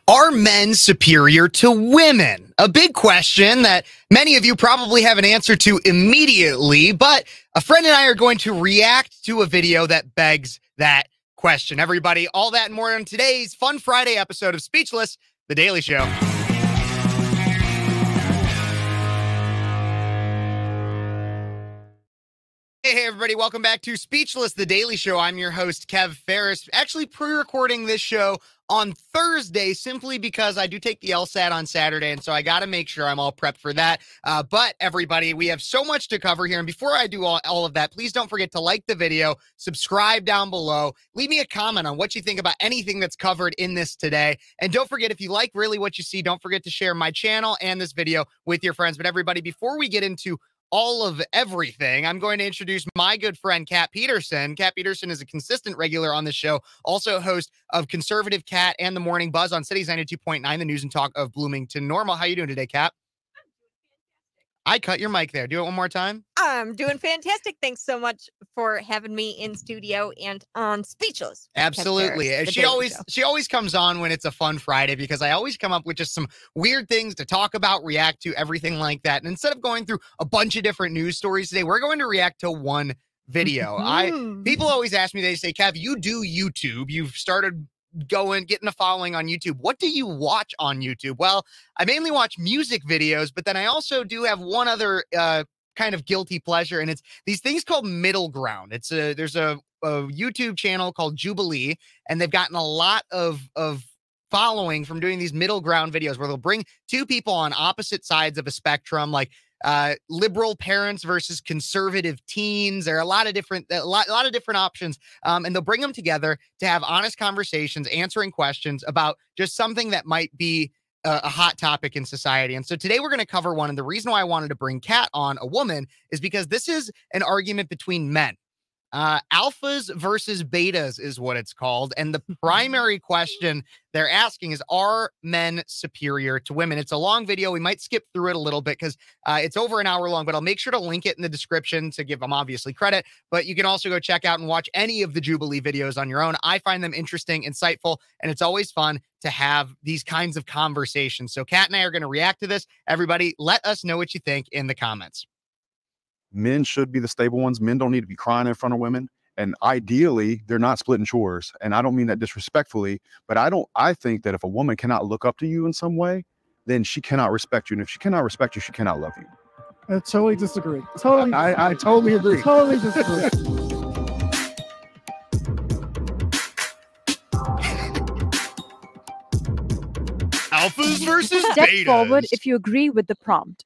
Are men superior to women? A big question that many of you probably have an answer to immediately, but a friend and I are going to react to a video that begs that question. Everybody, all that and more on today's Fun Friday episode of Speechless, The Daily Show. Hey, everybody, welcome back to Speechless, The Daily Show. I'm your host, Kev Phares, actually pre-recording this show on Thursday simply because I do take the LSAT on Saturday, and so I got to make sure I'm all prepped for that. But everybody, we have so much to cover here, and before I do all of that, please don't forget to like the video, subscribe down below, leave me a comment on what you think about anything that's covered in this today, and don't forget, if you like really what you see, don't forget to share my channel and this video with your friends. But everybody, before we get into all of everything, I'm going to introduce my good friend, Cat Peterson. Cat Peterson is a consistent regular on the show, also host of Conservative Cat and The Morning Buzz on Cities 92.9, the news and talk of Bloomington Normal. How you doing today, Cat? I cut your mic there. Do it one more time. I'm doing fantastic. Thanks so much for having me in studio and on Speechless. Absolutely. She always comes on when it's a fun Friday because I always come up with just some weird things to talk about, react to, everything like that. And instead of going through a bunch of different news stories today, we're going to react to one video. People always ask me, they say, Kev, you do YouTube. You've started getting a following on YouTube. What do you watch on YouTube? Well, I mainly watch music videos, but then I also do have one other kind of guilty pleasure, and it's these things called middle ground. There's a YouTube channel called Jubilee, and they've gotten a lot of following from doing these middle ground videos where they'll bring two people on opposite sides of a spectrum, like liberal parents versus conservative teens. There are a lot of different options, and they'll bring them together to have honest conversations, answering questions about just something that might be a hot topic in society. And so today we're going to cover one. And the reason why I wanted to bring Kat on, a woman, is because this is an argument between men. Alphas versus betas is what it's called. And the primary question they're asking is, are men superior to women? It's a long video. We might skip through it a little bit because it's over an hour long, but I'll make sure to link it in the description to give them obviously credit. But you can also go check out and watch any of the Jubilee videos on your own. I find them interesting, insightful, and it's always fun to have these kinds of conversations. So Kat and I are going to react to this. Everybody, let us know what you think in the comments. Men should be the stable ones. Men don't need to be crying in front of women. And ideally, they're not splitting chores. And I don't mean that disrespectfully, but I think that if a woman cannot look up to you in some way, then she cannot respect you. And if she cannot respect you, she cannot love you. I totally disagree. I totally agree. Totally disagree. Alphas versus Step betas. forward if you agree with the prompt.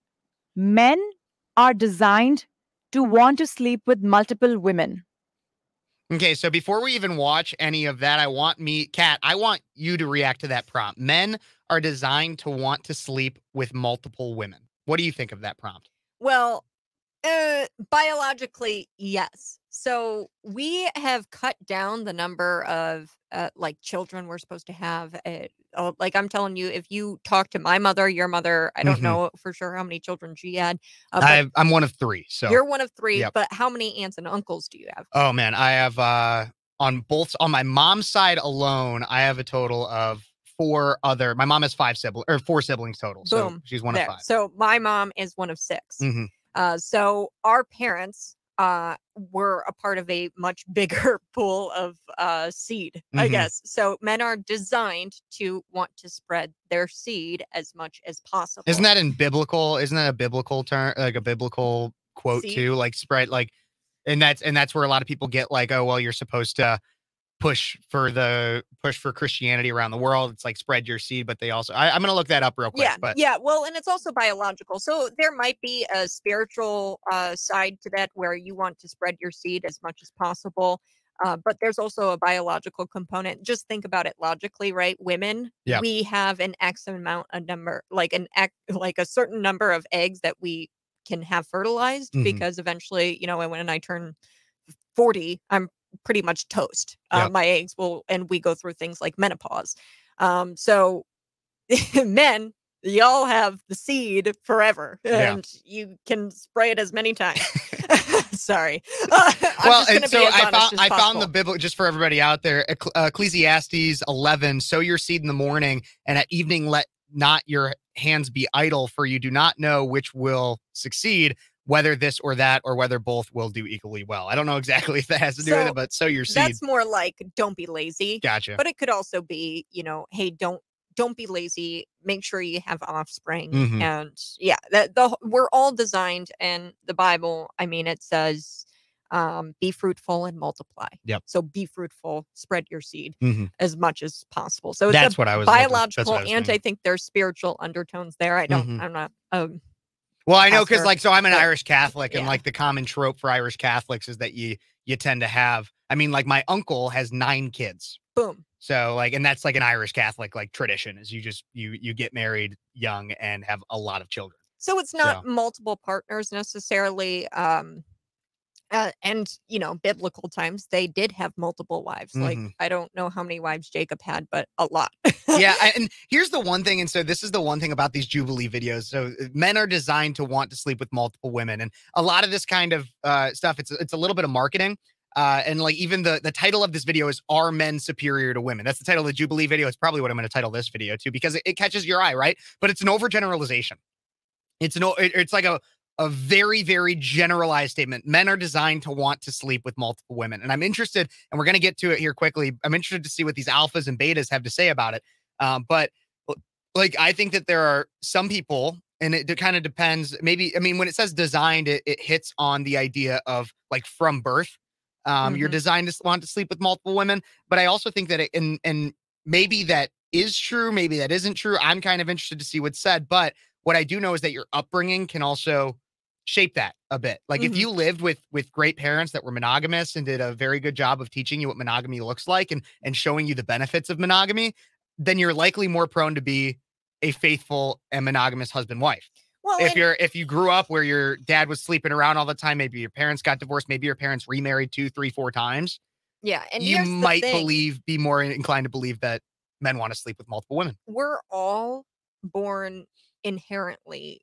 Men are designed to want to sleep with multiple women. Okay, so before we even watch any of that, Kat, I want you to react to that prompt. Men are designed to want to sleep with multiple women. What do you think of that prompt? Well, biologically, yes. So we have cut down the number of children we're supposed to have. Like I'm telling you, if you talk to my mother, your mother, I don't know for sure how many children she had. I'm one of three. So you're one of three, yep. But how many aunts and uncles do you have? Oh man, I have on my mom's side alone, I have a total of my mom has four siblings total. So Boom. She's one of five. So my mom is one of six. So our parents were a part of a much bigger pool of seed, I guess. So men are designed to want to spread their seed as much as possible. Isn't that a biblical term, like a biblical quote seed? Too? Like spread, like, and that's where a lot of people get like, oh, well, you're supposed to push for Christianity around the world. It's like spread your seed, but they also, I'm going to look that up real quick. Yeah. Well, and it's also biological. So there might be a spiritual side to that where you want to spread your seed as much as possible. But there's also a biological component. Just think about it logically, right? Women, we have an X amount of number, like a certain number of eggs that we can have fertilized because eventually, when I turn 40, I'm pretty much toast. My eggs and we go through things like menopause. So men, y'all have the seed forever and you can spray it as many times. Sorry. Well, and so I found the biblical, just for everybody out there, Ecclesiastes 11, sow your seed in the morning, and at evening let not your hands be idle, for you do not know which will succeed, whether this or that, or whether both will do equally well. I don't know exactly if that has to do with it, but sow your seed. That's more like, don't be lazy. Gotcha. But it could also be, you know, hey, don't be lazy. Make sure you have offspring. Mhm. And yeah, we're all designed, and the Bible, I mean, it says, be fruitful and multiply. Yep. So be fruitful, spread your seed Mhm. as much as possible. So That's it's what I was biological, that's what I was and I thinking. think there's spiritual undertones there. I don't, Mhm. I'm not, Well, I know, because pastor, like, so I'm an but Irish Catholic, and yeah. like the common trope for Irish Catholics is that you tend to have, I mean, like my uncle has 9 kids. Boom. So like, and that's like an Irish Catholic like tradition, is you just you get married young and have a lot of children. So it's not So multiple partners necessarily. And you know, biblical times, they did have multiple wives. Like, Mhm. I don't know how many wives Jacob had, but a lot. Yeah, and here's the one thing, and so this is the one thing about these Jubilee videos. So men are designed to want to sleep with multiple women, and a lot of this kind of stuff, it's a little bit of marketing. And like even the title of this video is "Are Men Superior to Women?" That's the title of the Jubilee video. It's probably what I'm going to title this video too, because it catches your eye, right? But it's an overgeneralization. It's like a very, very generalized statement. Men are designed to want to sleep with multiple women. And I'm interested, and we're going to get to it here quickly, I'm interested to see what these alphas and betas have to say about it. But like, I think that there are some people, and it kind of depends. Maybe, I mean, when it says designed, it hits on the idea of like from birth. You're Mhm. designed to want to sleep with multiple women. But I also think that and maybe that is true, maybe that isn't true. I'm kind of interested to see what's said. But what I do know is that your upbringing can also shape that a bit. Like if Mhm. you lived with great parents that were monogamous and did a very good job of teaching you what monogamy looks like, and showing you the benefits of monogamy, then you're likely more prone to be a faithful and monogamous husband wife. Well, If you grew up where your dad was sleeping around all the time, maybe your parents got divorced, maybe your parents remarried 2, 3, 4 times, yeah, and you here's the might thing. be more inclined to believe that men want to sleep with multiple women. We're all born inherently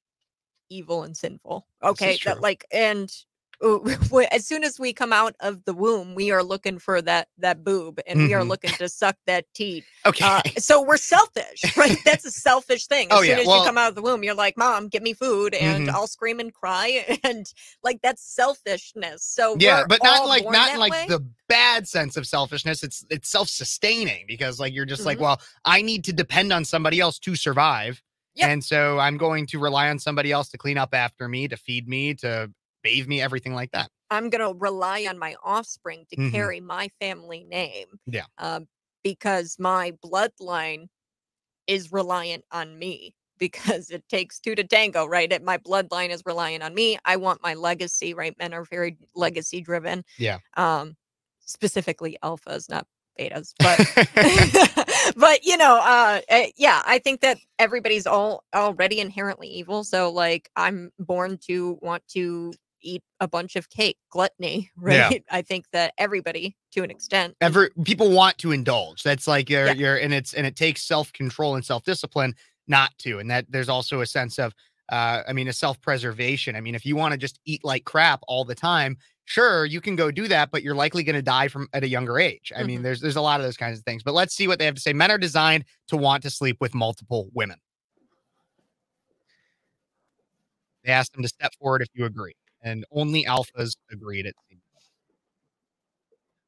evil and sinful. This Okay, is true. that like, and as soon as we come out of the womb, we are looking for that boob, and we are Mhm. looking to suck that teat. Okay. So we're selfish, right? That's a selfish thing. As Oh, soon yeah. as Well, you come out of the womb, you're like, "Mom, get me food," and Mhm. I'll scream and cry, and like that's selfishness. So yeah, we're but not all like born not that in like way. the bad sense of selfishness. It's self-sustaining, because like you're just like, Mhm. well, I need to depend on somebody else to survive. Yep. And so I'm going to rely on somebody else to clean up after me, to feed me, to bathe me, everything like that. I'm gonna rely on my offspring to Mhm. carry my family name, Yeah. because my bloodline is reliant on me, because it takes 2 to tango, right? My bloodline is reliant on me. I want my legacy, right? Men are very legacy driven. Yeah. Specifically alphas, not betas, but but you know, yeah, I think that everybody's already inherently evil. So like, I'm born to want to eat a bunch of cake, gluttony, Yeah. right? I think that everybody, to an extent, is, People want to indulge. That's like yeah. and it takes self-control and self-discipline not to. And that there's also a sense of I mean, a self-preservation. I mean, if you want to just eat like crap all the time, sure, you can go do that, but you're likely going to die from at a younger age. I mean, Mhm. there's a lot of those kinds of things. But let's see what they have to say. Men are designed to want to sleep with multiple women. They asked them to step forward if you agree, and only alphas agreed. It seems.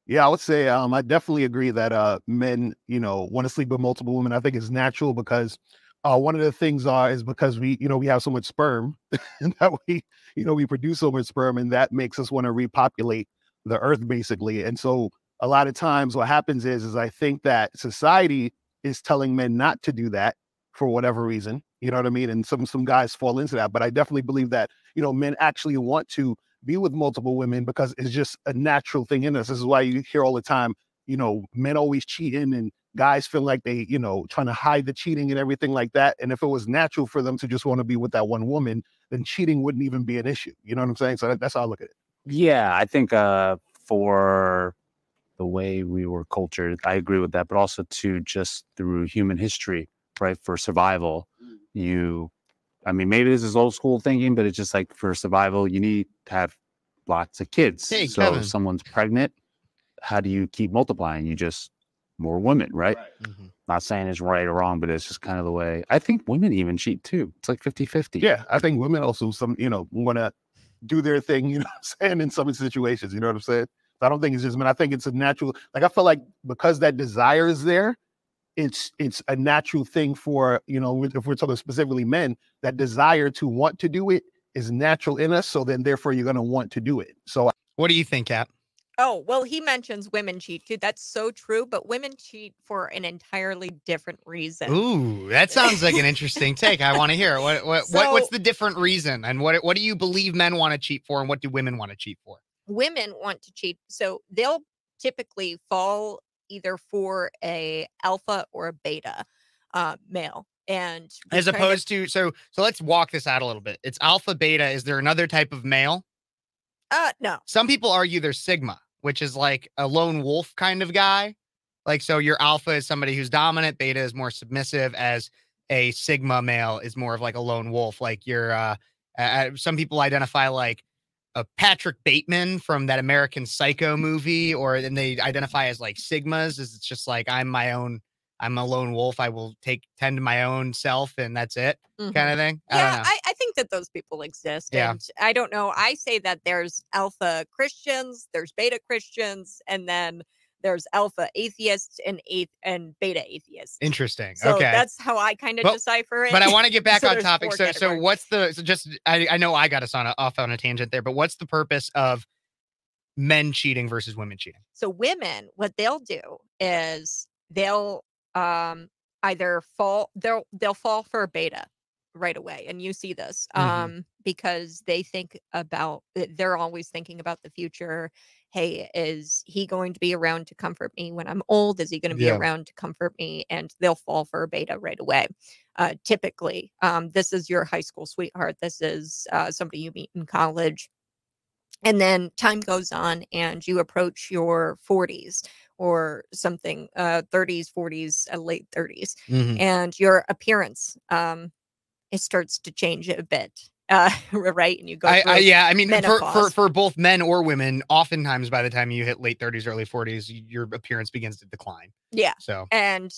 Yeah, I would say I definitely agree that men, want to sleep with multiple women. I think it's natural because one of the things is because we have so much sperm and that we produce so much sperm, and that makes us want to repopulate the earth basically. And so a lot of times what happens is I think that society is telling men not to do that for whatever reason. You know what I mean? And some guys fall into that, but I definitely believe that men actually want to be with multiple women because it's just a natural thing in us. This is why you hear all the time, men always cheating and guys feel like they, trying to hide the cheating and everything like that. And if it was natural for them to just want to be with that one woman, then cheating wouldn't even be an issue. You know what I'm saying? So that's how I look at it. Yeah, I think for the way we were cultured, I agree with that, but also too, just through human history, right? For survival, I mean, maybe this is old school thinking, but it's just like for survival, you need to have lots of kids. Hey, so Kevin. if someone's pregnant, how do you keep multiplying? You just more women, right? Not saying it's right or wrong, but it's just kind of the way. I think women even cheat too. It's like 50-50. Yeah, I think women also want to do their thing, you know what I'm saying, in some situations, you know what I'm saying? So I don't think it's just men. I think it's a natural, like I feel like because that desire is there, it's a natural thing for, you know, if we're talking specifically men, that desire to want to do it is natural in us. So then therefore you're going to want to do it. So What do you think, Kat? Oh, well, he mentions women cheat too. That's so true, but women cheat for an entirely different reason. Ooh, that sounds like an interesting take. I want to hear it. What's the different reason, and what do you believe men want to cheat for, and what do women want to cheat for? Women want to cheat, so they'll typically fall either for a alpha or a beta male, and as opposed to so let's walk this out a little bit. It's alpha, beta. Is there another type of male? No. Some people argue there's sigma, which is like a lone wolf kind of guy. Like, so your alpha is somebody who's dominant, beta is more submissive, as a sigma male is more of like a lone wolf. Like some people identify like a Patrick Bateman from that American Psycho movie, or then they identify as like sigmas, is it's just like, I'm a lone wolf. I will tend to my own self, and that's it, kind of thing. I don't know. I think that those people exist. Yeah. And I don't know. I say that there's alpha Christians, there's beta Christians, and then there's alpha atheists and beta atheists. Interesting. So okay. That's how I kind of decipher it. But I want to get back So on there's topic. four So what's I know I got us off on a tangent there, but what's the purpose of men cheating versus women cheating? So women, what they'll do is they'll either they'll fall for a beta right away, and you see this because they're always thinking about the future. Hey, is he going to be around to comfort me when I'm old? Is he going to be around to comfort me? And they'll fall for a beta right away. Typically, this is your high school sweetheart. This is somebody you meet in college. And then time goes on and you approach your 40s or something, 30s, 40s, late 30s, and your appearance it starts to change a bit. Right, and you go. I mean, menopause. for both men or women, oftentimes by the time you hit late 30s, early 40s, your appearance begins to decline. Yeah. So and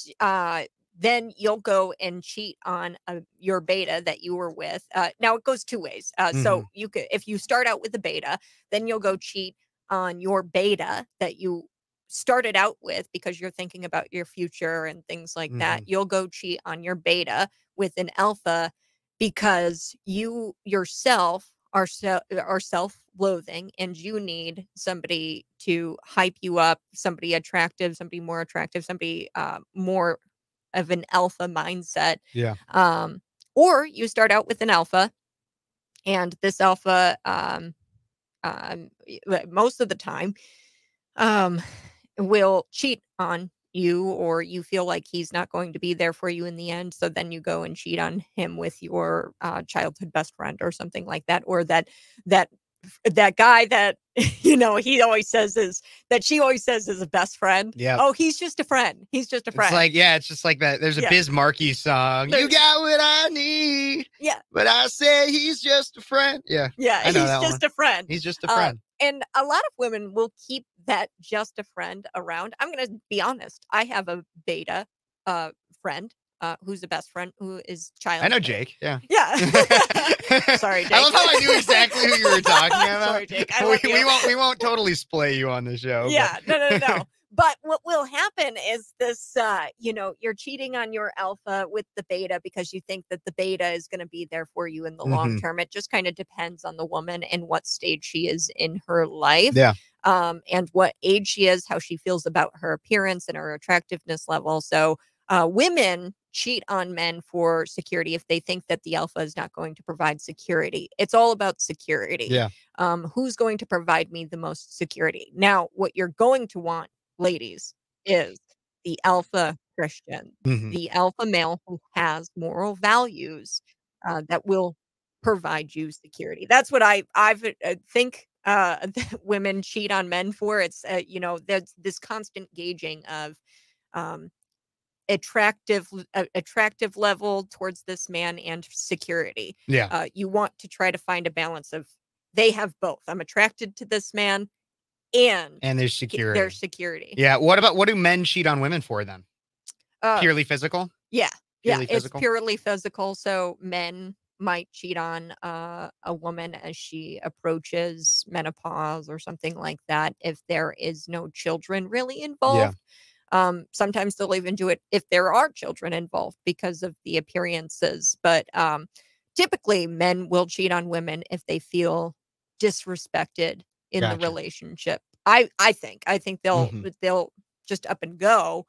then you'll go and cheat on your beta that you were with. Now it goes two ways. So you could, if you start out with a beta, then you'll go cheat on your beta that you started out with because you're thinking about your future and things like that. You'll go cheat on your beta with an alpha because you yourself are self-loathing and you need somebody to hype you up, somebody attractive, somebody more attractive, somebody more of an alpha mindset. Yeah. Or you start out with an alpha, and this alpha most of the time will cheat on you, or you feel like he's not going to be there for you in the end, so then you go and cheat on him with your childhood best friend or something like that, or that guy that he always says she always says is a best friend. Yeah. Oh, he's just a friend. He's just a friend. It's like, it's just like that. There's a Biz Markie song. You got what I need. Yeah. But I say he's just a friend. Yeah. Yeah. He's just a friend. He's just a friend. And a lot of women will keep that just a friend around. I'm going to be honest. I have a beta friend who's a best friend who is child. I know Jake. Yeah. Yeah. Sorry, Jake. I love how I knew exactly who you were talking about. Sorry, Jake. We won't totally splay you on the show. Yeah. But. No. But what will happen is this, you're cheating on your alpha with the beta because you think that the beta is going to be there for you in the long term. It just kind of depends on the woman and what stage she is in her life. Yeah. And what age she is, how she feels about her appearance and her attractiveness level. So women cheat on men for security if they think that the alpha is not going to provide security. It's all about security. Yeah. Who's going to provide me the most security? Now, what you're going to want, ladies, is the alpha Christian, the alpha male who has moral values that will provide you security. That's what I think women cheat on men for. It's there's this constant gauging of attractive level towards this man and security. Yeah. You want to try to find a balance of they have both. I'm attracted to this man, and there's security. There's security. Yeah. What do men cheat on women for then? Purely physical? Yeah. Purely physical? It's purely physical. So men might cheat on a woman as she approaches menopause or something like that if there is no children really involved. Sometimes they'll even do it if there are children involved because of the appearances. But typically, men will cheat on women if they feel disrespected in the relationship. I think they'll just up and go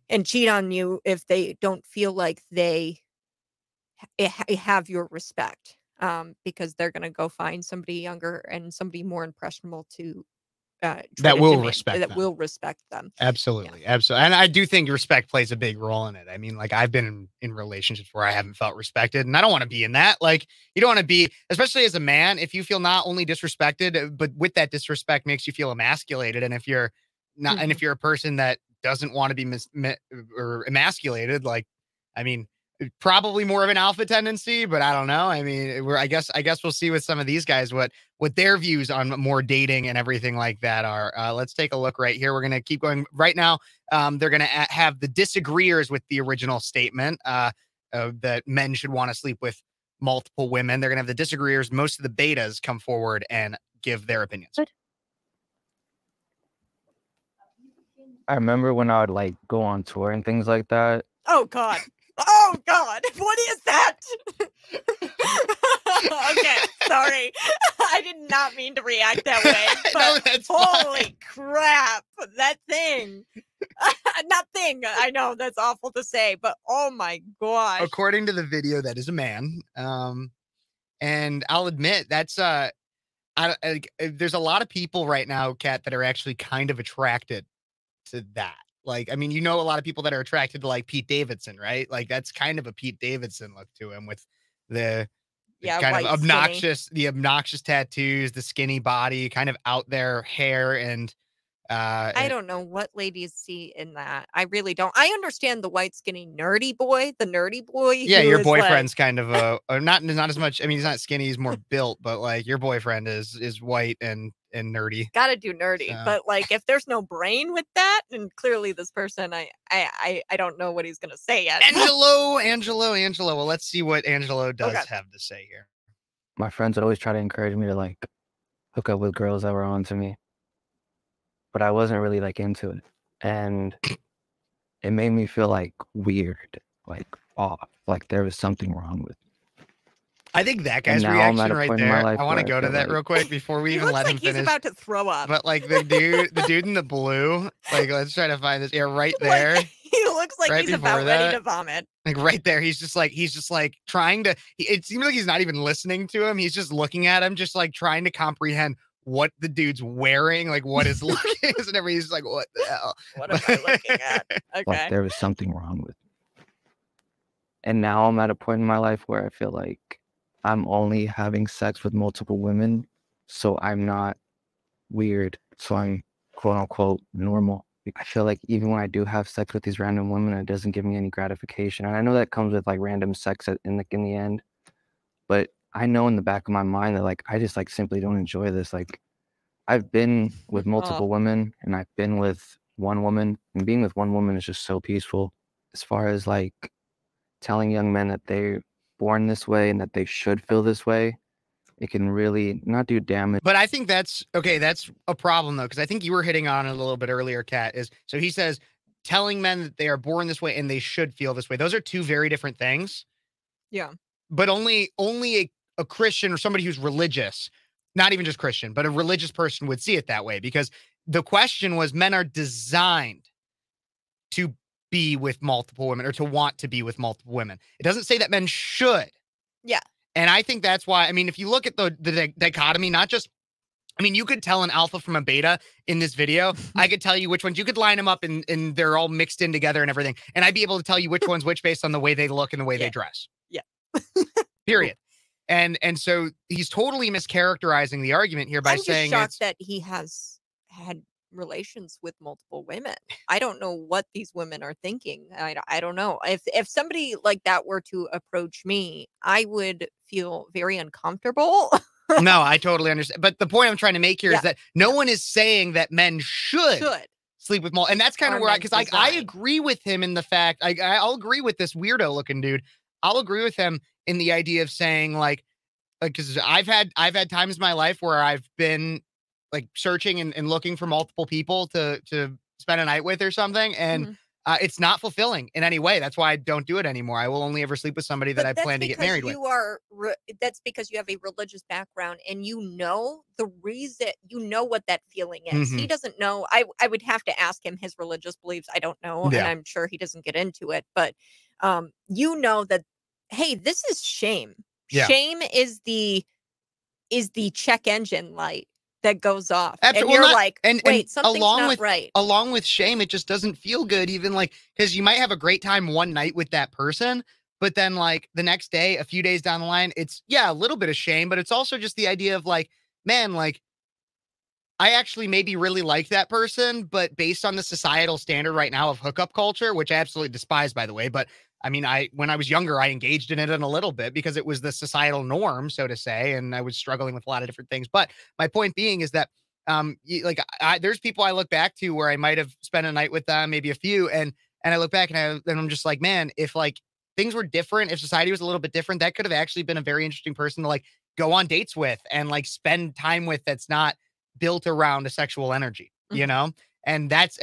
and cheat on you if they don't feel like they have your respect, because they're going to go find somebody younger and somebody more impressionable to that will respect them. Absolutely. Absolutely. And I do think respect plays a big role in it. I mean, like, I've been in relationships where I haven't felt respected, and I don't want to be in that. Like, you don't want to be, especially as a man, if you feel not only disrespected, but with that disrespect makes you feel emasculated. And if you're not, and if you're a person that doesn't want to be or emasculated, like, I mean, probably more of an alpha tendency, but I don't know. I mean, I guess we'll see with some of these guys what their views on more dating and everything like that are. Let's take a look right here. We're going to keep going right now. They're going to have the disagreeers with the original statement that men should want to sleep with multiple women. They're going to have the disagreeers. Most of the betas come forward and give their opinions. I remember when I would like go on tour and things like that. Oh God. Oh God, what is that? Okay, sorry. I did not mean to react that way. But No, that's holy fine. crap, that thing. Not thing. I know that's awful to say, but oh my gosh. According to the video, that is a man. And I'll admit that's there's a lot of people right now, Kat, that are actually kind of attracted to that. Like, I mean, you know, a lot of people that are attracted to like Pete Davidson, right? Like, that's kind of a Pete Davidson look to him with the kind of obnoxious, the obnoxious tattoos, the skinny body, kind of out there hair. And I don't know what ladies see in that. I really don't. I understand the white skinny nerdy boy, Yeah, your boyfriend's like, kind of not as much. I mean, he's not skinny, he's more built, but like your boyfriend is white and nerdy. Gotta do nerdy. So. But like if there's no brain with that, and clearly this person, I don't know what he's gonna say yet. Angelo. Well, let's see what Angelo does have to say here. My friends would always try to encourage me to like hook up with girls that were on to me. But I wasn't really like into it. And it made me feel like weird, like off, like there was something wrong with me. I think that guy's reaction right there. I want to go to that real quick before we even let him finish. He's about to throw up. But like the dude in the blue, like let's try to find this. Yeah, right there. Like, he looks like he's about ready to vomit. Like right there, he's just like trying to. It seems like he's not even listening to him. He's just looking at him, just like trying to comprehend what the dude's wearing, like what his look is, and everybody's like, "What the hell? What am I looking at?" Okay, like there was something wrong with me. And now I'm at a point in my life where I feel like I'm only having sex with multiple women, so I'm not weird. So I'm quote unquote normal. I feel like even when I do have sex with these random women, it doesn't give me any gratification. And I know that comes with like random sex in the end, but I know in the back of my mind that like I just like simply don't enjoy this. Like I've been with multiple women and I've been with one woman, and being with one woman is just so peaceful. As far as like telling young men that they're born this way and that they should feel this way, it can really not do damage. But I think that's okay. That's a problem though, because I think you were hitting on it a little bit earlier, Kat. So he says telling men that they are born this way and they should feel this way. Those are two very different things. Yeah. But only a Christian or somebody who's religious, not even just Christian, but a religious person would see it that way, because the question was men are designed to be with multiple women or to want to be with multiple women. It doesn't say that men should. Yeah. And I think that's why, I mean, if you look at the dichotomy, not just, I mean, you could tell an alpha from a beta in this video. I could tell you which ones. You could line them up and they're all mixed in together and everything. And I'd be able to tell you which one's which based on the way they look and the way they dress. Yeah. Period. And so he's totally mischaracterizing the argument here by saying I'm just shocked that he has had relations with multiple women. I don't know what these women are thinking. I don't know. If somebody like that were to approach me, I would feel very uncomfortable. No, I totally understand. But the point I'm trying to make here is that no one is saying that men should sleep with multiple. And that's kind of where because I agree with him in the fact, I'll agree with this weirdo looking dude. I'll agree with him in the idea of saying like, because I've had times in my life where I've been like searching and looking for multiple people to spend a night with or something. And it's not fulfilling in any way. That's why I don't do it anymore. I will only ever sleep with somebody that I plan to get married with. That's because you have a religious background and you know the reason, you know what that feeling is. He doesn't know. I would have to ask him his religious beliefs. I don't know. And I'm sure he doesn't get into it. But you know that, hey, this is shame. Yeah. Shame is the check engine light that goes off. Absolutely. And you're like, wait, something's not right. Along with shame, it just doesn't feel good. Even like, because you might have a great time one night with that person, but then like the next day, a few days down the line, it's a little bit of shame, but it's also just the idea of like, man, like I actually maybe really like that person, but based on the societal standard right now of hookup culture, which I absolutely despise, by the way, but I mean, when I was younger, I engaged in it in a little bit because it was the societal norm, so to say, and I was struggling with a lot of different things. But my point being is that, there's people I look back to where I might have spent a night with them, maybe a few, and I look back and I'm just like, man, if like things were different, if society was a little bit different, that could have actually been a very interesting person to like go on dates with and like spend time with that's not built around a sexual energy, you know? And that's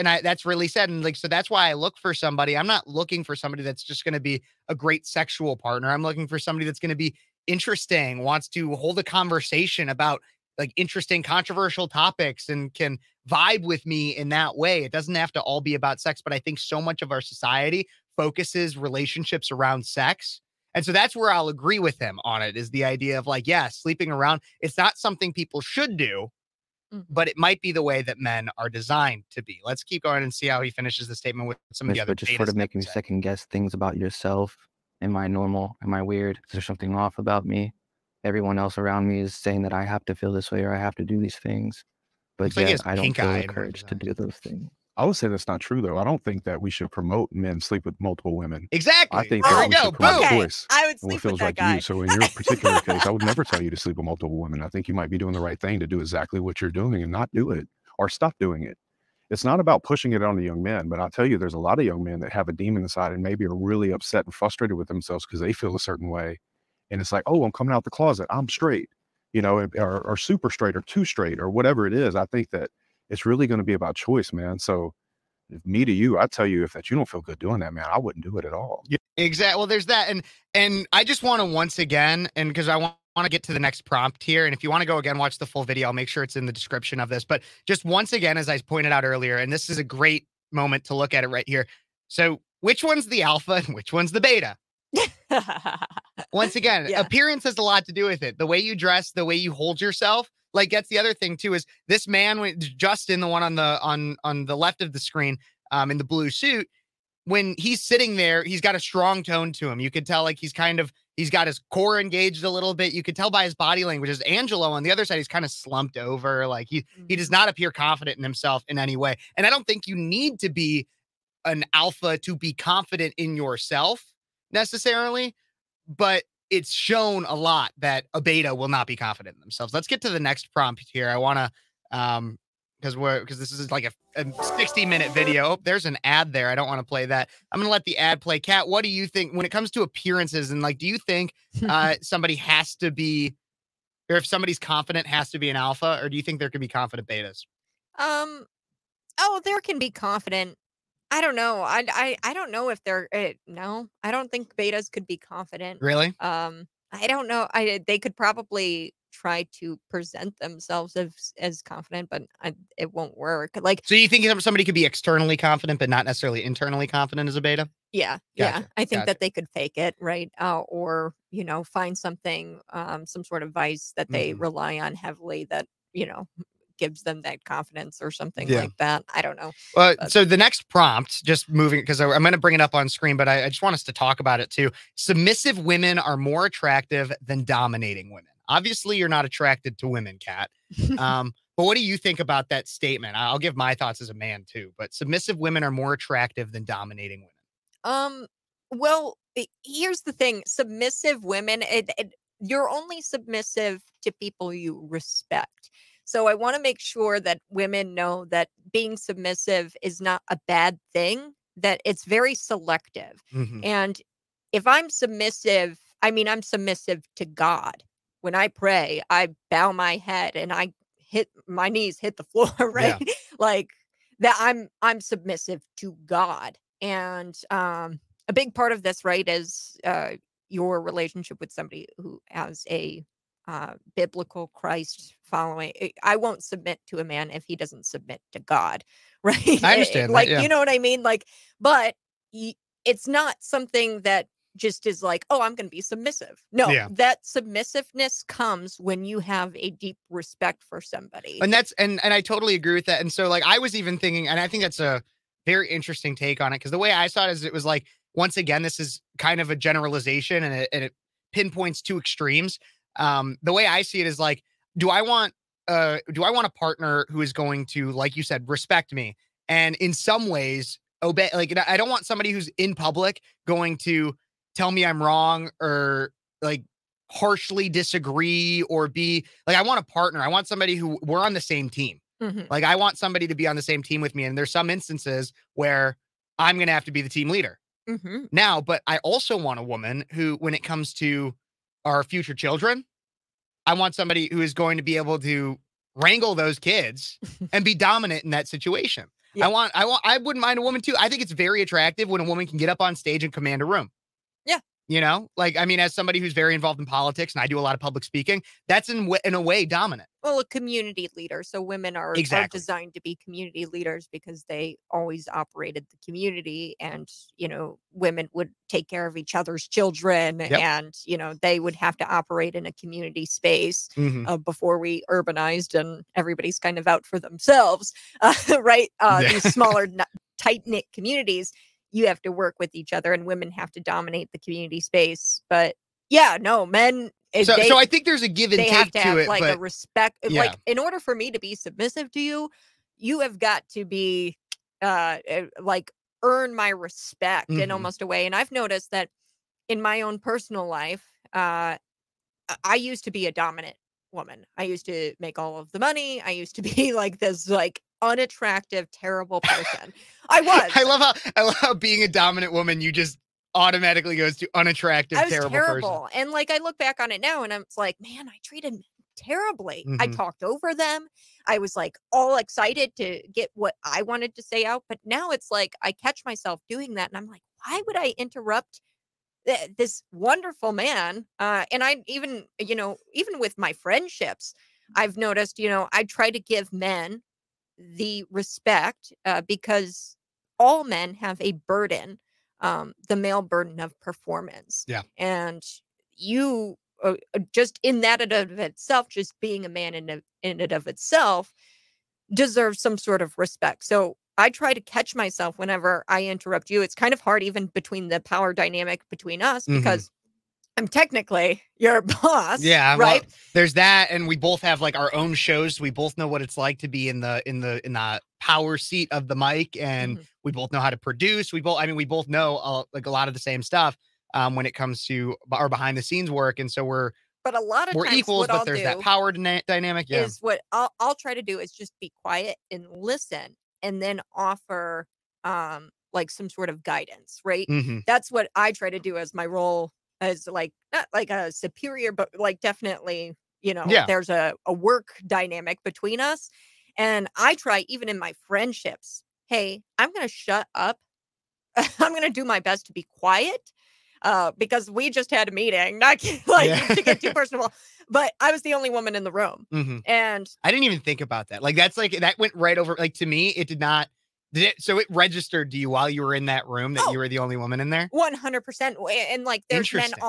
really sad. And like, so that's why I look for somebody. I'm not looking for somebody that's just going to be a great sexual partner. I'm looking for somebody that's going to be interesting, wants to hold a conversation about like interesting, controversial topics and can vibe with me in that way. It doesn't have to all be about sex, but I think so much of our society focuses relationships around sex. And so that's where I'll agree with him on it, is the idea of like, yeah, sleeping around. It's not something people should do, but it might be the way that men are designed to be. Let's keep going and see how he finishes the statement with some of the other. But just sort of making me second guess things about yourself. Am I normal? Am I weird? Is there something off about me? Everyone else around me is saying that I have to feel this way or I have to do these things, but yet I don't feel the courage to do those things. I would say that's not true, though. I don't think that we should promote men sleep with multiple women. Exactly. I think that we should promote choice. I would sleep with that guy. You. So in your particular case, I would never tell you to sleep with multiple women. I think you might be doing the right thing to do exactly what you're doing and not do it or stop doing it. It's not about pushing it on the young men, but I'll tell you, there's a lot of young men that have a demon inside and maybe are really upset and frustrated with themselves because they feel a certain way. And it's like, oh, I'm coming out the closet. I'm straight, you know, or super straight or too straight or whatever it is. I think that it's really going to be about choice, man. So me to you, I tell you, if that you don't feel good doing that, man, I wouldn't do it at all. Yeah, exactly. Well, there's that. And I just want to once again, and because I want to get to the next prompt here. And if you want to go again, watch the full video, I'll make sure it's in the description of this. But just once again, as I pointed out earlier, and this is a great moment to look at it right here. So which one's the alpha and which one's the beta? Once again, appearance has a lot to do with it. The way you dress, the way you hold yourself. Like that's the other thing too, is this man, when Justin, the one on the left of the screen, in the blue suit, when he's sitting there, he's got a strong tone to him. You could tell like he's got his core engaged a little bit. You could tell by his body language. As Angelo on the other side, he's kind of slumped over. Like he does not appear confident in himself in any way. And I don't think you need to be an alpha to be confident in yourself necessarily, but it's shown a lot that a beta will not be confident in themselves. Let's get to the next prompt here. I want to, because this is like a 60-minute video. Oh, there's an ad there. I don't want to play that. I'm going to let the ad play. Kat, what do you think when it comes to appearances? And like, do you think somebody has to be, or if somebody's confident has to be an alpha, or do you think there can be confident betas? Oh, there can be confident. I don't know. I don't know if they're no. I don't think betas could be confident. Really? I don't know. They could probably try to present themselves as confident, but it won't work. Like, so you think somebody could be externally confident, but not necessarily internally confident as a beta? Yeah, gotcha. Yeah. I think that they could fake it, right? Or find something, some sort of vice that they rely on heavily that gives them that confidence or something like that. I don't know. So the next prompt, just moving, because I'm going to bring it up on screen, but I just want us to talk about it too. Submissive women are more attractive than dominating women. Obviously, you're not attracted to women, Kat. But what do you think about that statement? I'll give my thoughts as a man too, but submissive women are more attractive than dominating women. Well, here's the thing. Submissive women, you're only submissive to people you respect. So I want to make sure that women know that being submissive is not a bad thing, that it's very selective. Mhm. And if I'm submissive, I mean, I'm submissive to God. When I pray, I bow my head and I hit my knees, hit the floor, right? Like that I'm submissive to God. And a big part of this, right, is your relationship with somebody who has a biblical Christ following. I won't submit to a man if he doesn't submit to God, right? I understand that, Like, yeah. you know what I mean? Like, but it's not something that just is like, oh, I'm going to be submissive. No, Yeah. that submissiveness comes when you have a deep respect for somebody. And that's and I totally agree with that. And so like I was even thinking, and I think that's a very interesting take on it, because the way I saw it is it was like, once again, this is kind of a generalization, and it pinpoints two extremes. The way I see it is like, do I want a partner who is going to, like you said, respect me and in some ways obey? Like, I don't want somebody who's in public going to tell me I'm wrong, or like harshly disagree, or be like, I want a partner. I want somebody who we're on the same team. Mhm. Like, I want somebody to be on the same team with me. And there's some instances where I'm going to have to be the team leader Mhm. now, but I also want a woman who, when it comes to our future children, I want somebody who is going to be able to wrangle those kids and be dominant in that situation. Yeah. I wouldn't mind a woman too. I think it's very attractive when a woman can get up on stage and command a room. Yeah. You know, like, I mean, as somebody who's very involved in politics and I do a lot of public speaking, that's in a way dominant. Well, a community leader. So women are Exactly. designed to be community leaders because they always operated the community, and, you know, women would take care of each other's children, Yep. and, you know, they would have to operate in a community space Mhm. before we urbanized and everybody's kind of out for themselves, right? Yeah. These smaller, tight-knit communities, you have to work with each other, and women have to dominate the community space. But yeah, no, men. So I think there's a give and They have take to to have it, like a but respect. yeah. Like, in order for me to be submissive to you, you have got to be like earn my respect in Mhm. almost a way. And I've noticed that in my own personal life, I used to be a dominant woman. I used to make all of the money. I used to be like this like unattractive, terrible person. I was. I love how being a dominant woman, you just automatically goes to unattractive, I was terrible terrible. person. And like I look back on it now and I'm like, man, I treated men terribly. I Mhm. talked over them. I was like all excited to get what I wanted to say out. But now it's like I catch myself doing that and I'm like, why would I interrupt this wonderful man? And I even, you know, even with my friendships, I've noticed, you know, I try to give men the respect because all men have a burden, the male burden of performance. Yeah. And you just in that and of itself, just being a man in and of itself deserves some sort of respect. So I try to catch myself whenever I interrupt you. It's kind of hard even between the power dynamic between us Mhm. because I'm technically your boss. Yeah, right. well, there's that, and we both have like our own shows. We both know what it's like to be in the power seat of the mic, and Mhm. we both know how to produce. We both know like a lot of the same stuff when it comes to our behind the scenes work, and so we're But a lot of times equals, what but I'll there's that do power dynamic. Yeah. is what I'll try to do is just be quiet and listen and then offer like some sort of guidance, right? Mhm. That's what I try to do as my role as like not like a superior, but like definitely, you know, Yeah. there's a work dynamic between us. And I try even in my friendships, hey, I'm gonna shut up. I'm gonna do my best to be quiet. Because we just had a meeting, not like Yeah. to get too personal, but I was the only woman in the room. Mhm. And I didn't even think about that. Like, that's like, that went right over. Like, to me, it did not. So it registered to you while you were in that room that you were the only woman in there? 100%. And like there's men Interesting.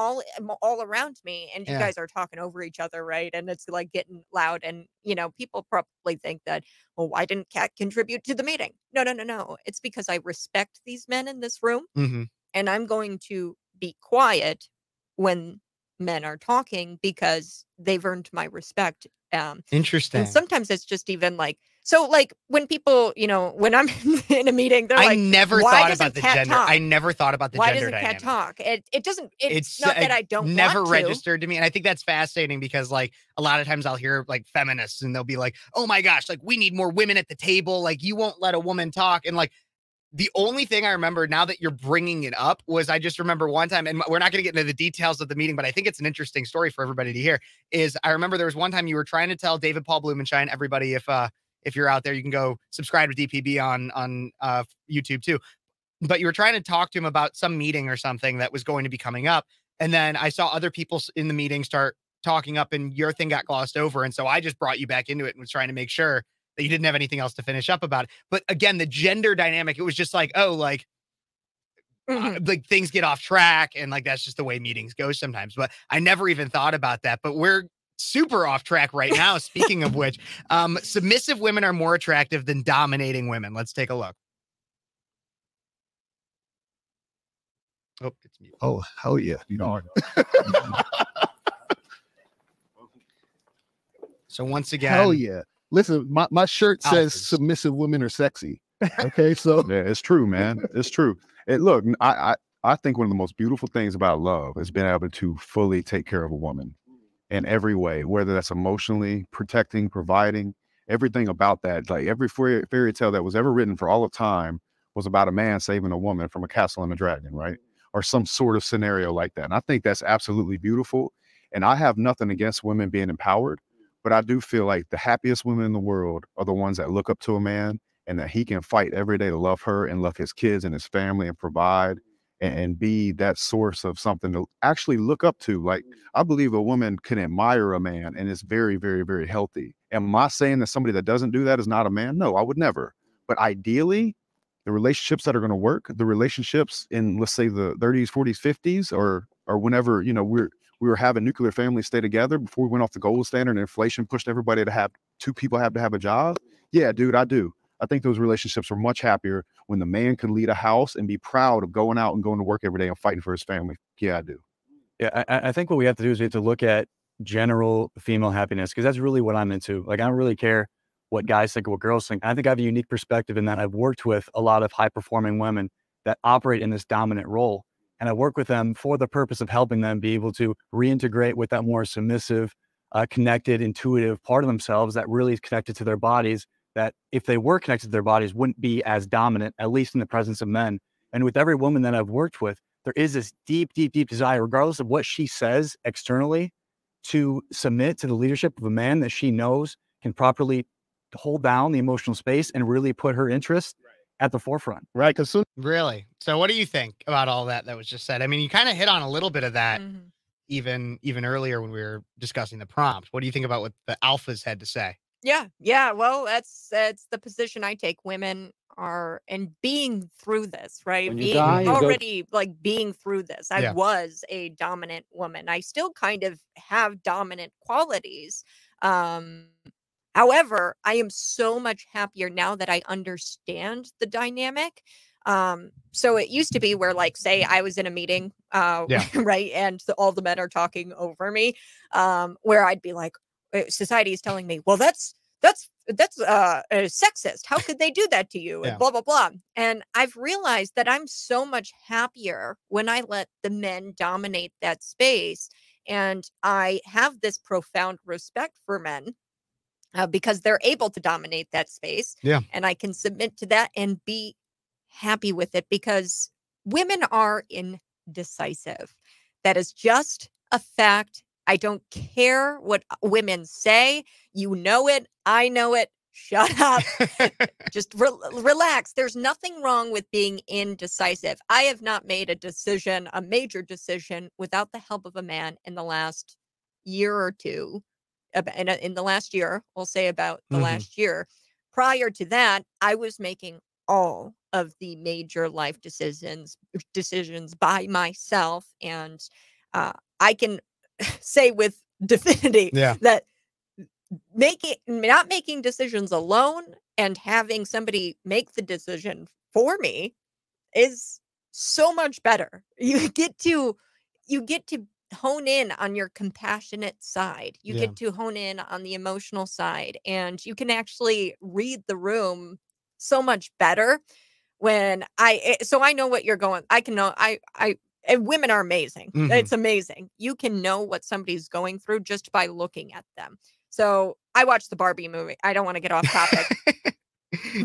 all around me, and you Yeah. guys are talking over each other, right? And it's like getting loud. And you know, people probably think that, well, why didn't Kat contribute to the meeting? No. It's because I respect these men in this room, Mhm. and I'm going to be quiet when men are talking because they've earned my respect. And Interesting. sometimes it's just even like So, like, when people, you know, when I'm in a meeting, they're I like, never "Why thought doesn't about the Cat gender. talk? I never thought about the Why gender doesn't Cat dynamic. talk?" It doesn't. It's It's not that I don't never want to. registered to me. And I think that's fascinating because, like, a lot of times I'll hear like feminists and they'll be like, oh my gosh, like, we need more women at the table. Like, you won't let a woman talk. And like, the only thing I remember now that you're bringing it up was I just remember one time, and we're not going to get into the details of the meeting, but I think it's an interesting story for everybody to hear. Is I remember there was one time you were trying to tell David Paul Blumenshine, everybody, if you're out there, you can go subscribe to DPB on YouTube too. But you were trying to talk to him about some meeting or something that was going to be coming up, and then I saw other people in the meeting start talking up, and your thing got glossed over, and so I just brought you back into it and was trying to make sure that you didn't have anything else to finish up about it. But again, the gender dynamic, it was just like, oh, like things get off track, and like that's just the way meetings go sometimes. But I never even thought about that. But we're super off track right now. Speaking of which, submissive women are more attractive than dominating women. Let's take a look. Oh, it's mute. Oh, hell yeah. You know. So once again, Hell yeah. Listen, my shirt says Alphas. submissive women are sexy. Okay, so Yeah, it's true, man. It's true. And look, I think one of the most beautiful things about love is being able to fully take care of a woman in every way, whether that's emotionally protecting, providing, everything about that. Like every fairy tale that was ever written for all of time was about a man saving a woman from a castle and a dragon, right? Or some sort of scenario like that. And I think that's absolutely beautiful. And I have nothing against women being empowered, but I do feel like the happiest women in the world are the ones that look up to a man and that he can fight every day to love her and love his kids and his family and provide and be that source of something to actually look up to. Like, I believe a woman can admire a man and it's very, very, very healthy. Am I saying that somebody that doesn't do that is not a man? No, I would never. But ideally, the relationships that are going to work, the relationships in, let's say, the 30s, 40s, 50s, or whenever, you know, we were having nuclear families stay together before we went off the gold standard and inflation pushed everybody to have two people have to have a job. Yeah, dude, I do. I think those relationships are much happier when the man can lead a house and be proud of going out and going to work every day and fighting for his family. Yeah, I do. Yeah, I think what we have to do is we have to look at general female happiness, because that's really what I'm into. Like, I don't really care what guys think or what girls think. I think I have a unique perspective in that I've worked with a lot of high-performing women that operate in this dominant role. And I work with them for the purpose of helping them be able to reintegrate with that more submissive, connected, intuitive part of themselves that really is connected to their bodies, that if they were connected to their bodies wouldn't be as dominant, at least in the presence of men. And with every woman that I've worked with, there is this deep, deep, deep desire, regardless of what she says externally, to submit to the leadership of a man that she knows can properly hold down the emotional space and really put her interest at the forefront. Right, because really. So what do you think about all that was just said? I mean, you kind of hit on a little bit of that even earlier when we were discussing the prompt. What do you think about what the alphas had to say? Yeah. Well, that's the position I take. Women are, and being through this, right? When you Being die, you go- already like being through this. I Yeah. was a dominant woman. I still kind of have dominant qualities. However, I am so much happier now that I understand the dynamic. So it used to be where, like, say I was in a meeting, right, and all the men are talking over me, where I'd be like, society is telling me, well, that's sexist. How could they do that to you? And blah, blah, blah. And I've realized that I'm so much happier when I let the men dominate that space. And I have this profound respect for men because they're able to dominate that space. Yeah. And I can submit to that and be happy with it, because women are indecisive. That is just a fact. I don't care what women say. You know it. I know it. Shut up. Just relax. There's nothing wrong with being indecisive. I have not made a major decision, without the help of a man in the last year or two. In the last year, we'll say about the last year. Prior to that, I was making all of the major life decisions by myself. And I can say with divinity that not making decisions alone and having somebody make the decision for me is so much better. You get to hone in on your compassionate side. You Yeah. get to hone in on the emotional side, and you can actually read the room so much better when so I know what you're going. I can know and women are amazing. Mhm. It's amazing. You can know what somebody's going through just by looking at them. So I watched the Barbie movie. I don't want to get off topic,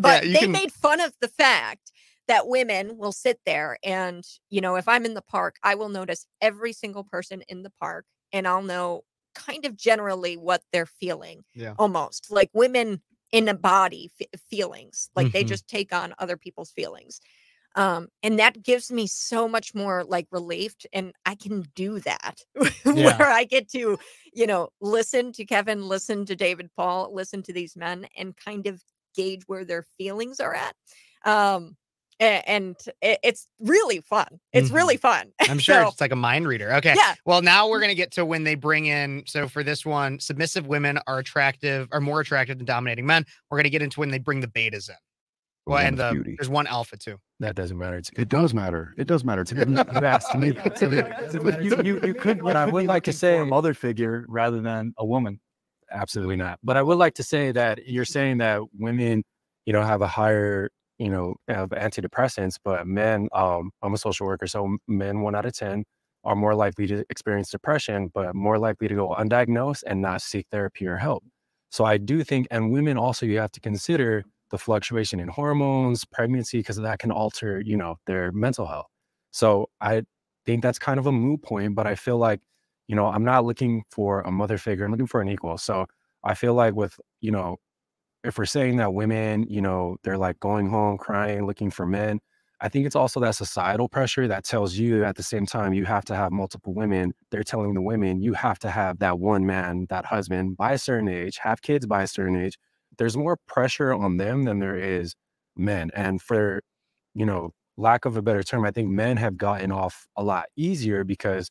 but you they can. made fun of the fact that women will sit there and, if I'm in the park, I will notice every single person in the park, and I'll know kind of generally what they're feeling. Yeah. Almost like women embody feelings, like they Mhm. just take on other people's feelings. And that gives me so much more like relief, and I can do that Yeah. where I get to, listen to Kevin, listen to David Paul, listen to these men, and kind of gauge where their feelings are at. And it's really fun. It's Mhm. really fun. I'm sure So, it's like a mind reader. Okay. yeah. Well, now we're going to get to when they bring in. So for this one, submissive women are more attractive than dominating men. We're going to get into when they bring the betas in. Well, and beauty. there's one alpha too. That doesn't matter. It does matter. It does matter to me. You asked me. You could, but I would like to say a mother figure rather than a woman. Absolutely not. But I would like to say that you're saying that women, have a higher, have antidepressants, but men, I'm a social worker, so men 1 out of 10 are more likely to experience depression, but more likely to go undiagnosed and not seek therapy or help. So I do think, and women also, you have to consider the fluctuation in hormones, pregnancy, because that can alter, their mental health. So I think that's kind of a moot point, but I feel like, I'm not looking for a mother figure. I'm looking for an equal. So I feel like with, if we're saying that women, they're like going home crying, looking for men, I think it's also that societal pressure that tells you at the same time you have to have multiple women. They're telling the women you have to have that one man, that husband by a certain age, have kids by a certain age. There's more pressure on them than there is men. And for, lack of a better term, I think men have gotten off a lot easier because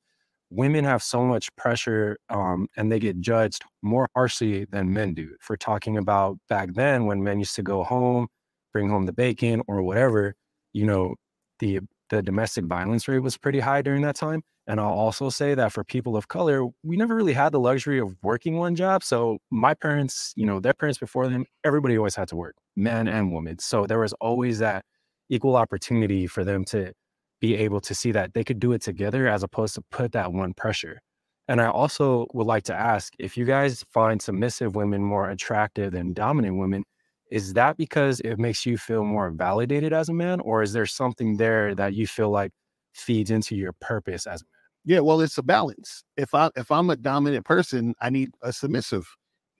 women have so much pressure and they get judged more harshly than men do for talking about back then when men used to go home, bring home the bacon or whatever, the domestic violence rate was pretty high during that time. And I'll also say that for people of color, we never really had the luxury of working one job. So my parents, their parents before them, everybody always had to work, man and woman. So there was always that equal opportunity for them to be able to see that they could do it together as opposed to put that one pressure. And I also would like to ask if you guys find submissive women more attractive than dominant women, is that because it makes you feel more validated as a man, or is there something there that you feel like feeds into your purpose as a man? Yeah, well, it's a balance. If I'm a dominant person, I need a submissive.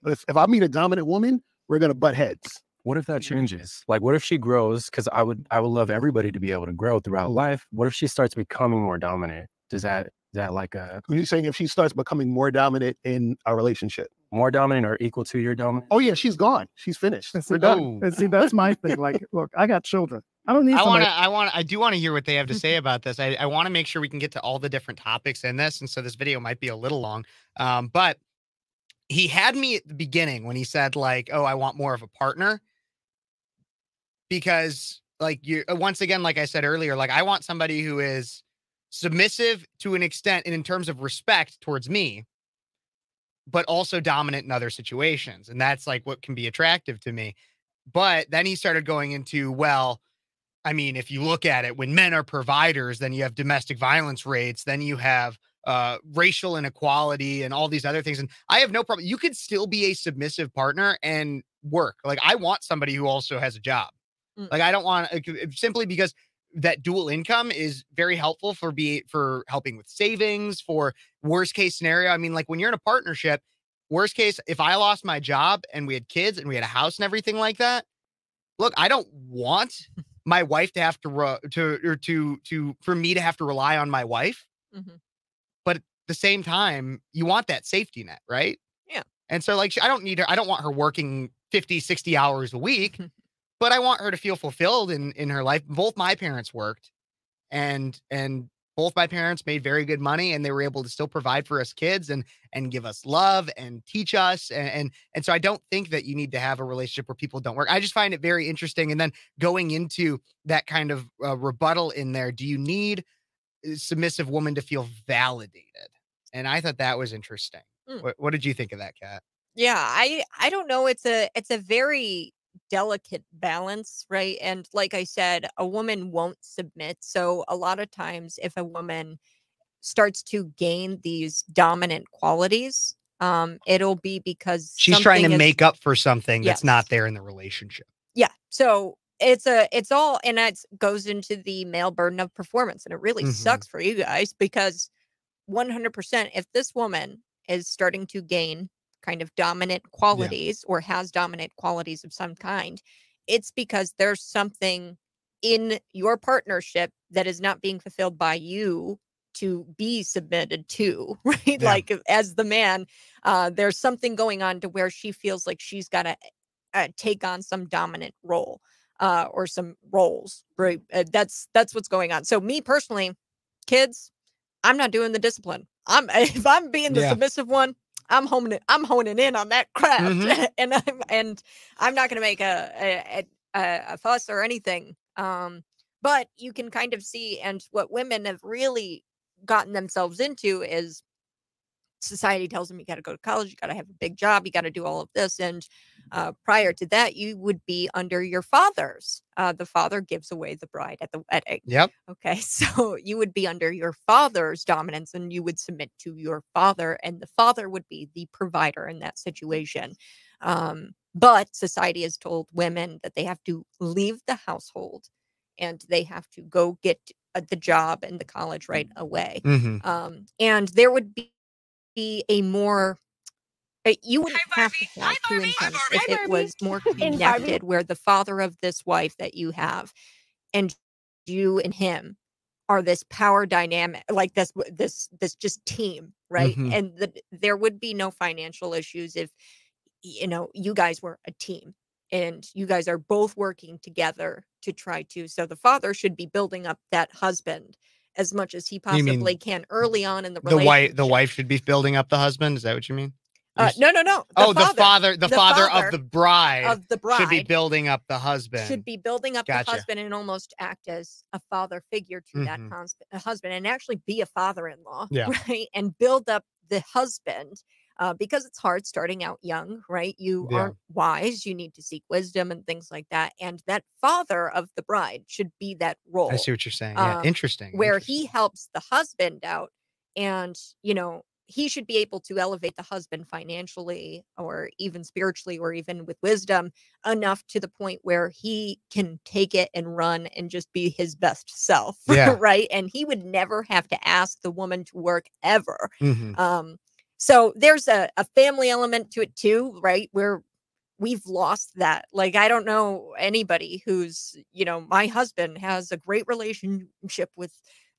If I meet a dominant woman, we're gonna butt heads. What if that changes? Like, what if she grows? Because I would love everybody to be able to grow throughout life. What if she starts becoming more dominant? Is that like a? Are you saying if she starts becoming more dominant in our relationship? More dominant or equal to your dominant? Oh yeah, she's gone. She's finished. And see, We're done. and see, that's my thing. Like, look, I got children. I don't need I do want to hear what they have to say about this. I want to make sure we can get to all the different topics in this. And so this video might be a little long. But he had me at the beginning when he said like, oh, I want more of a partner. Because like once again, like I said earlier, like I want somebody who is submissive to an extent and in terms of respect towards me, but also dominant in other situations. And that's like what can be attractive to me. But then he started going into, well, I mean, if you look at it, when men are providers, then you have domestic violence rates, then you have racial inequality and all these other things. And I have no problem. You could still be a submissive partner and work. Like I want somebody who also has a job. Like I don't want simply because that dual income is very helpful for helping with savings, for worst case scenario. I mean, like when you're in a partnership, worst case, if I lost my job and we had kids and we had a house and everything like that, look, I don't want my wife to have for me to have to rely on my wife. Mhm. But at the same time, you want that safety net, right? Yeah. And so like, I don't want her working 50, 60 hours a week. But I want her to feel fulfilled in her life. Both my parents worked and both my parents made very good money and they were able to still provide for us kids and give us love and teach us. And so I don't think that you need to have a relationship where people don't work. I just find it very interesting. And then going into that kind of rebuttal in there, do you need a submissive woman to feel validated? And I thought that was interesting. What did you think of that, Kat? Yeah, I don't know. It's a very delicate balance, right? And like I said, a woman won't submit. So a lot of times if a woman starts to gain these dominant qualities, it'll be because she's trying to something make up for something that's Yes. not there in the relationship. Yeah. So it's all, and that goes into the male burden of performance. And it really sucks for you guys because 100%, if this woman is starting to gain kind of dominant qualities or has dominant qualities of some kind, it's because there's something in your partnership that is not being fulfilled by you to be submitted to, right? Yeah. Like as the man, there's something going on to where she feels like she's got to take on some dominant role or some roles, right? That's what's going on. So me personally, kids, I'm not doing the discipline. If I'm being the submissive one, I'm honing in on that craft, and I'm not going to make a fuss or anything. But you can kind of see, and what women have really gotten themselves into is society tells them you got to go to college, you got to have a big job, you got to do all of this, and prior to that, you would be under your father's. The father gives away the bride at the wedding. Yep. Okay, so you would be under your father's dominance, and you would submit to your father, and the father would be the provider in that situation. But society has told women that they have to leave the household, and they have to go get the job and the college right away. And there would be a more you wouldn't have to have two incomes if it was more connected, where the father of this wife that you have and you and him are this power dynamic, like this just team, right? And there would be no financial issues if you guys were a team and you guys are both working together to try to. So the father should be building up that husband as much as he possibly can early on in the relationship. The wife should be building up the husband. Is that what you mean? No. The father of the bride should be should building up the husband. The husband and almost act as a father figure to that husband, and actually be a father-in-law, right? And build up the husband. Because it's hard starting out young, right? You aren't wise. You need to seek wisdom and things like that. And that father of the bride should be that role. I see what you're saying. Yeah, interesting. Where he helps the husband out, and he should be able to elevate the husband financially or even spiritually or even with wisdom enough to the point where he can take it and run and just be his best self, right? And he would never have to ask the woman to work ever. So there's a family element to it too, right? Where we've lost that. Like, I don't know anybody who's, my husband has a great relationship with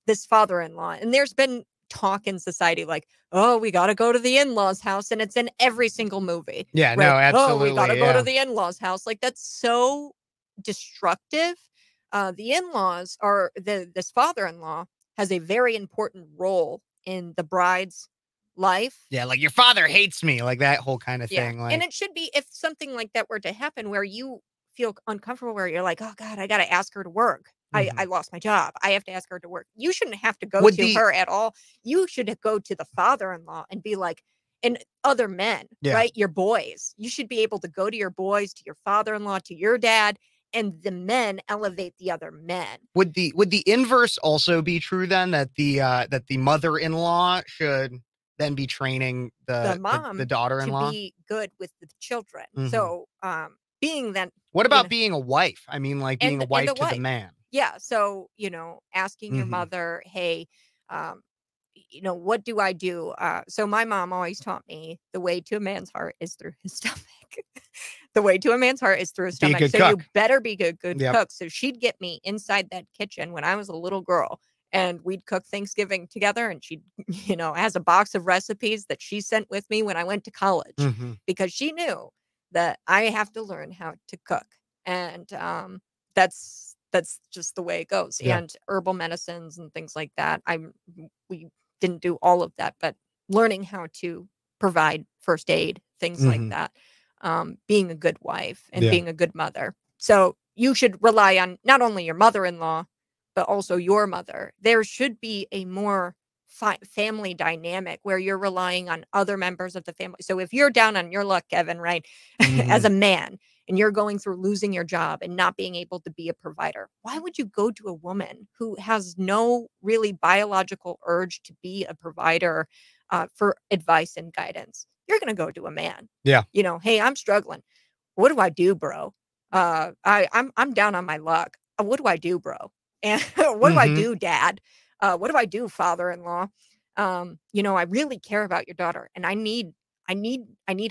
this father-in-law. And there's been talk in society like, oh, we got to go to the in-laws house. And it's in every single movie. Yeah, right? No, absolutely. Oh, we got to go to the in-laws house. Like, that's so destructive. The in-laws this father-in-law has a very important role in the bride's life. Yeah, like your father hates me, like that whole kind of thing. Like, and it should be, if something like that were to happen where you feel uncomfortable, where you're like, oh God, I got to ask her to work. I lost my job. I have to ask her to work. You shouldn't have to go to her at all. You should go to the father-in-law and be like, and other men, right? Your boys. You should be able to go to your boys, to your father-in-law, to your dad, and the men elevate the other men. Would the inverse also be true then, that the mother-in-law should then be training the mom, the daughter-in-law to be good with the children? So being that, what about being a wife? I mean, like being a wife to the man. Yeah. So, asking your mother, hey, what do I do? So my mom always taught me the way to a man's heart is through his stomach. The way to a man's heart is through his stomach. So you better be good cook. So she'd get me inside that kitchen when I was a little girl, and we'd cook Thanksgiving together. And she, has a box of recipes that she sent with me when I went to college, because she knew that I have to learn how to cook. And that's just the way it goes. And herbal medicines and things like that. We didn't do all of that, but learning how to provide first aid, things like that. Being a good wife and being a good mother. So you should rely on not only your mother-in-law, but also your mother. There should be a more family dynamic where you're relying on other members of the family. So if you're down on your luck, Kevin, right, as a man, and you're going through losing your job and not being able to be a provider, why would you go to a woman who has no really biological urge to be a provider for advice and guidance? You're going to go to a man. Yeah. You know, hey, I'm struggling. What do I do, bro? I'm down on my luck. What do I do, bro? And what do I do, dad? What do I do, father-in-law? You know, I really care about your daughter, and I need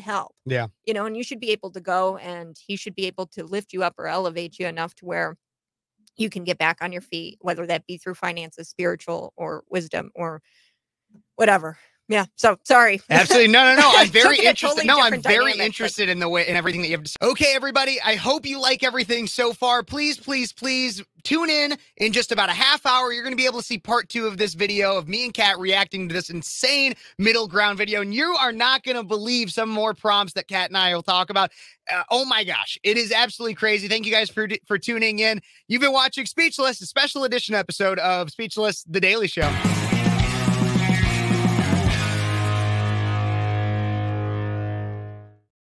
help. Yeah. You know, and you should be able to go, and he should be able to lift you up or elevate you enough to where you can get back on your feet, whether that be through finances, spiritual, or wisdom, or whatever. Yeah. So sorry. Absolutely. No. I'm very interested. Totally No, I'm different very dynamic, interested in the way and everything that you have to say. Okay, everybody. I hope you like everything so far. Please tune in just about a half hour. You're going to be able to see part 2 of this video of me and Kat reacting to this insane middle ground video. And you are not going to believe some more prompts that Kat and I will talk about. Oh my gosh. It is absolutely crazy. Thank you guys for tuning in. You've been watching Speechless, a special edition episode of Speechless, The Daily Show.